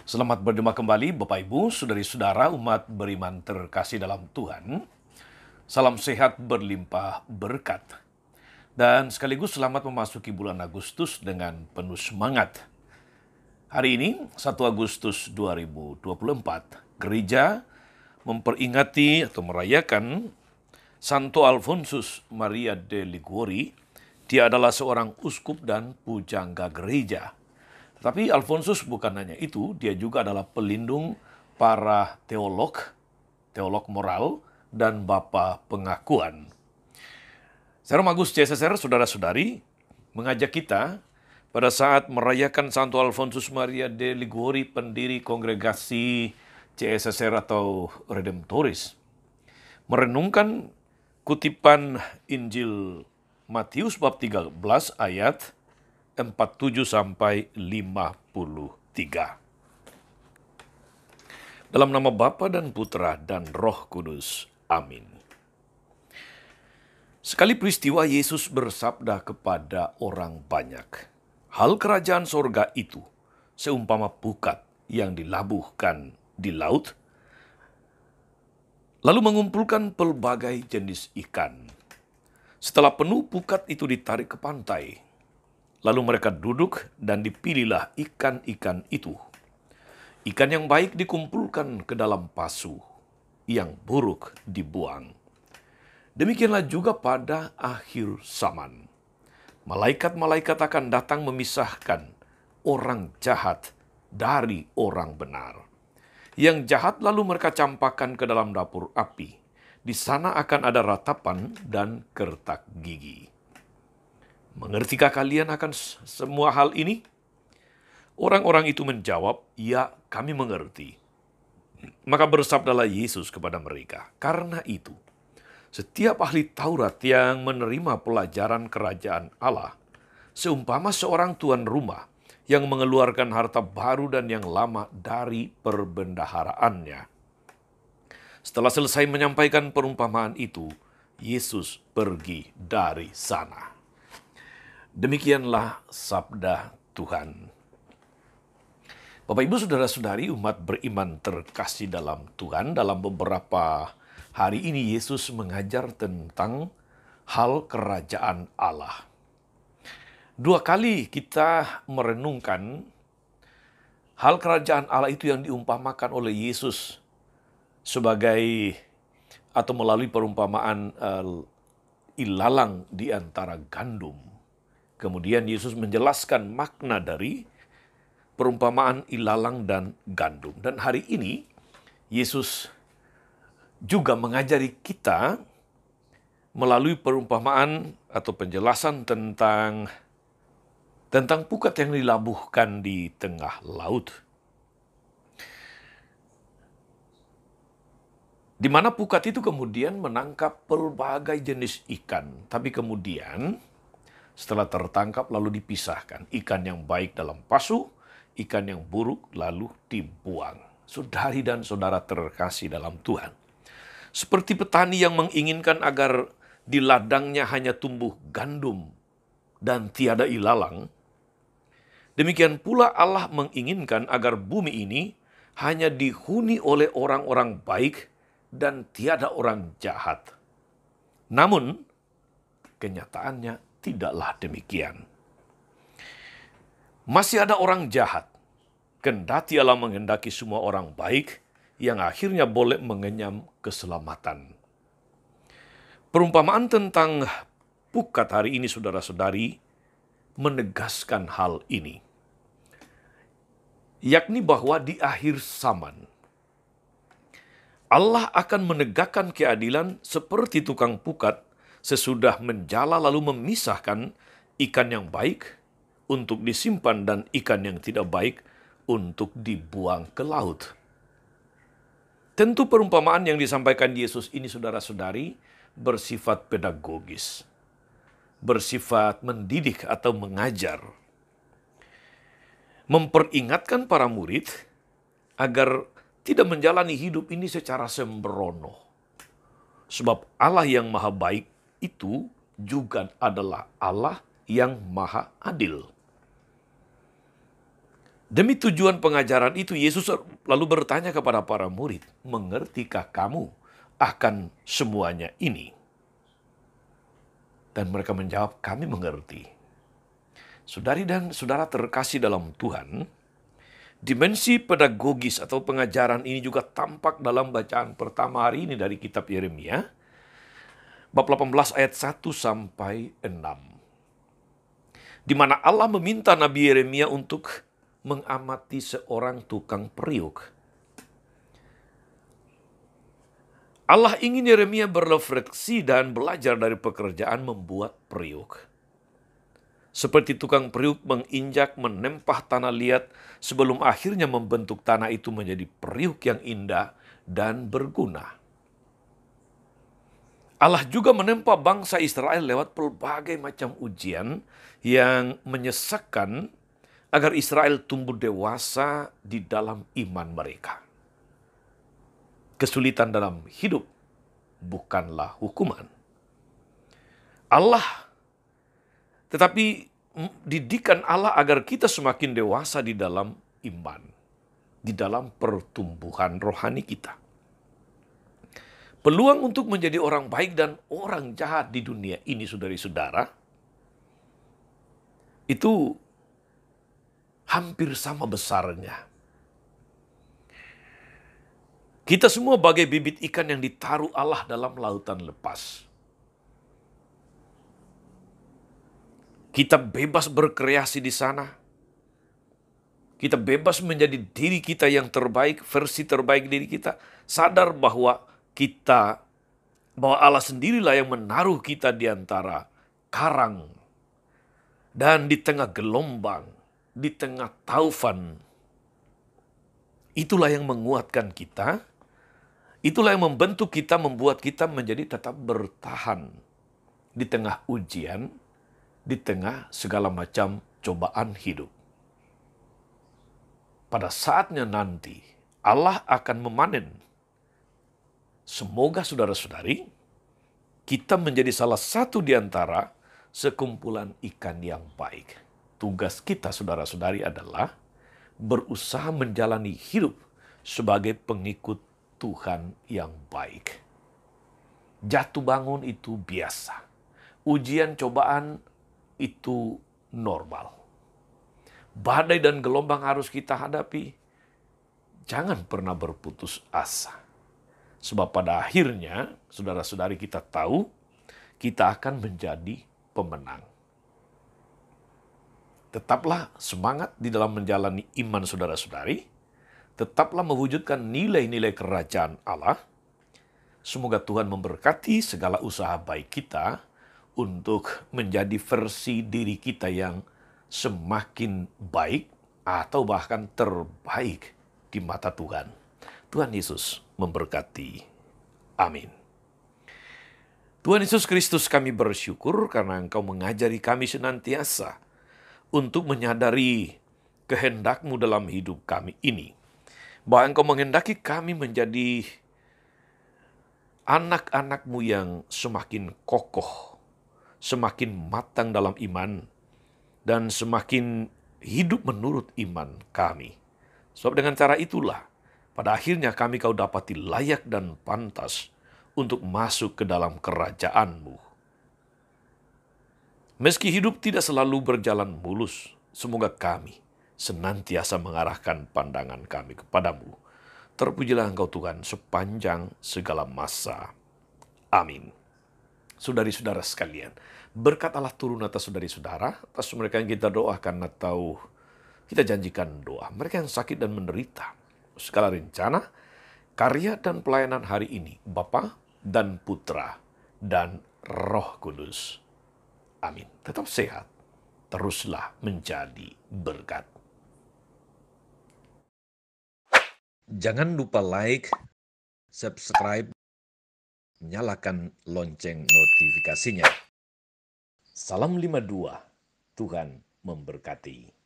Selamat berjumpa kembali Bapak Ibu, saudari-saudara umat beriman terkasih dalam Tuhan. Salam sehat berlimpah berkat. Dan sekaligus selamat memasuki bulan Agustus dengan penuh semangat. Hari ini 1 Agustus 2024, gereja memperingati atau merayakan Santo Alfonsus Maria de Liguori. Dia adalah seorang uskup dan pujangga gereja. Tapi Alfonsus bukan hanya itu, dia juga adalah pelindung para teolog moral, dan bapa pengakuan. Serum Agus CSSR, saudara-saudari, mengajak kita pada saat merayakan Santo Alfonsus Maria de Liguori, pendiri kongregasi CSSR atau Redemptoris, merenungkan kutipan Injil Matius bab 13 ayat 47 sampai 53. Dalam nama Bapa dan Putra dan Roh Kudus. Amin. Sekali peristiwa Yesus bersabda kepada orang banyak, hal kerajaan sorga itu seumpama pukat yang dilabuhkan di laut, lalu mengumpulkan pelbagai jenis ikan. Setelah penuh, pukat itu ditarik ke pantai. Lalu mereka duduk dan dipilihlah ikan-ikan itu. Ikan yang baik dikumpulkan ke dalam pasu, yang buruk dibuang. Demikianlah juga pada akhir zaman. Malaikat-malaikat akan datang memisahkan orang jahat dari orang benar. Yang jahat lalu mereka campakkan ke dalam dapur api. Di sana akan ada ratapan dan kertak gigi. Mengertikah kalian akan semua hal ini? Orang-orang itu menjawab, ya, kami mengerti. Maka bersabdalah Yesus kepada mereka, karena itu, setiap ahli Taurat yang menerima pelajaran kerajaan Allah, seumpama seorang tuan rumah yang mengeluarkan harta baru dan yang lama dari perbendaharaannya. Setelah selesai menyampaikan perumpamaan itu, Yesus pergi dari sana. Demikianlah sabda Tuhan. Bapak Ibu saudara-saudari umat beriman terkasih dalam Tuhan, dalam beberapa hari ini Yesus mengajar tentang hal kerajaan Allah. 2 kali kita merenungkan hal kerajaan Allah itu yang diumpamakan oleh Yesus sebagai atau melalui perumpamaan ilalang di antara gandum. Kemudian Yesus menjelaskan makna dari perumpamaan ilalang dan gandum. Dan hari ini Yesus juga mengajari kita melalui perumpamaan atau penjelasan tentang pukat yang dilabuhkan di tengah laut. Di mana pukat itu kemudian menangkap pelbagai jenis ikan. Tapi kemudian setelah tertangkap lalu dipisahkan. Ikan yang baik dalam pasu, ikan yang buruk lalu dibuang. Saudari dan saudara terkasih dalam Tuhan. Seperti petani yang menginginkan agar di ladangnya hanya tumbuh gandum dan tiada ilalang, demikian pula Allah menginginkan agar bumi ini hanya dihuni oleh orang-orang baik dan tiada orang jahat. Namun, kenyataannya tidaklah demikian. Masih ada orang jahat, kendati Allah menghendaki semua orang baik yang akhirnya boleh mengenyam keselamatan. Perumpamaan tentang pukat hari ini, saudara-saudari, menegaskan hal ini. Yakni bahwa di akhir zaman, Allah akan menegakkan keadilan seperti tukang pukat sesudah menjala lalu memisahkan ikan yang baik untuk disimpan dan ikan yang tidak baik untuk dibuang ke laut. Tentu perumpamaan yang disampaikan Yesus ini, saudara-saudari, bersifat pedagogis, bersifat mendidik atau mengajar, memperingatkan para murid agar tidak menjalani hidup ini secara sembrono. Sebab Allah yang maha baik itu juga adalah Allah yang maha adil. Demi tujuan pengajaran itu, Yesus lalu bertanya kepada para murid, "Mengertikah kamu akan semuanya ini?" Dan mereka menjawab, "Kami mengerti." Saudari dan saudara terkasih dalam Tuhan, dimensi pedagogis atau pengajaran ini juga tampak dalam bacaan pertama hari ini dari kitab Yeremia, bab 18 ayat 1 sampai 6. Di mana Allah meminta Nabi Yeremia untuk mengamati seorang tukang periuk. Allah ingin Yeremia berefleksi dan belajar dari pekerjaan membuat periuk. Seperti tukang periuk menginjak menempah tanah liat sebelum akhirnya membentuk tanah itu menjadi periuk yang indah dan berguna. Allah juga menempa bangsa Israel lewat pelbagai macam ujian yang menyesakkan agar Israel tumbuh dewasa di dalam iman mereka. Kesulitan dalam hidup bukanlah hukuman. Tetapi didikan Allah agar kita semakin dewasa di dalam iman, di dalam pertumbuhan rohani kita. Peluang untuk menjadi orang baik dan orang jahat di dunia ini, saudari-saudara, itu hampir sama besarnya. Kita semua bagai bibit ikan yang ditaruh Allah dalam lautan lepas. Kita bebas berkreasi di sana. Kita bebas menjadi diri kita yang terbaik, versi terbaik diri kita. Sadar bahwa Allah sendirilah yang menaruh kita di antara karang dan di tengah gelombang, di tengah taufan. Itulah yang menguatkan kita. Itulah yang membentuk kita, membuat kita menjadi tetap bertahan di tengah ujian, di tengah segala macam cobaan hidup. Pada saatnya nanti, Allah akan memanen. Semoga saudara-saudari, kita menjadi salah satu di antara sekumpulan ikan yang baik. Tugas kita, saudara-saudari, adalah berusaha menjalani hidup sebagai pengikut Tuhan yang baik. Jatuh bangun itu biasa. Ujian cobaan itu normal. Badai dan gelombang harus kita hadapi. Jangan pernah berputus asa. Sebab pada akhirnya, saudara-saudari, kita tahu kita akan menjadi pemenang. Tetaplah semangat di dalam menjalani iman, saudara-saudari. Tetaplah mewujudkan nilai-nilai kerajaan Allah. Semoga Tuhan memberkati segala usaha baik kita untuk menjadi versi diri kita yang semakin baik atau bahkan terbaik di mata Tuhan. Tuhan Yesus memberkati. Amin. Tuhan Yesus Kristus, kami bersyukur karena Engkau mengajari kami senantiasa untuk menyadari kehendak-Mu dalam hidup kami ini. Bahwa Engkau menghendaki kami menjadi anak-anak-Mu yang semakin kokoh, semakin matang dalam iman, dan semakin hidup menurut iman kami. Sebab dengan cara itulah, pada akhirnya kami Kau dapati layak dan pantas untuk masuk ke dalam kerajaan-Mu. Meski hidup tidak selalu berjalan mulus, semoga kami senantiasa mengarahkan pandangan kami kepadamu. Terpujilah Engkau Tuhan sepanjang segala masa. Amin. Saudari-saudara sekalian, berkat Allah turun atas saudari-saudara, atas mereka yang kita doakan atau kita janjikan doa. Mereka yang sakit dan menderita. Segala rencana, karya dan pelayanan hari ini, Bapa dan Putra dan Roh Kudus. Amin. Tetap sehat. Teruslah menjadi berkat. Jangan lupa like, subscribe, nyalakan lonceng notifikasinya. Salam 52, Tuhan memberkati.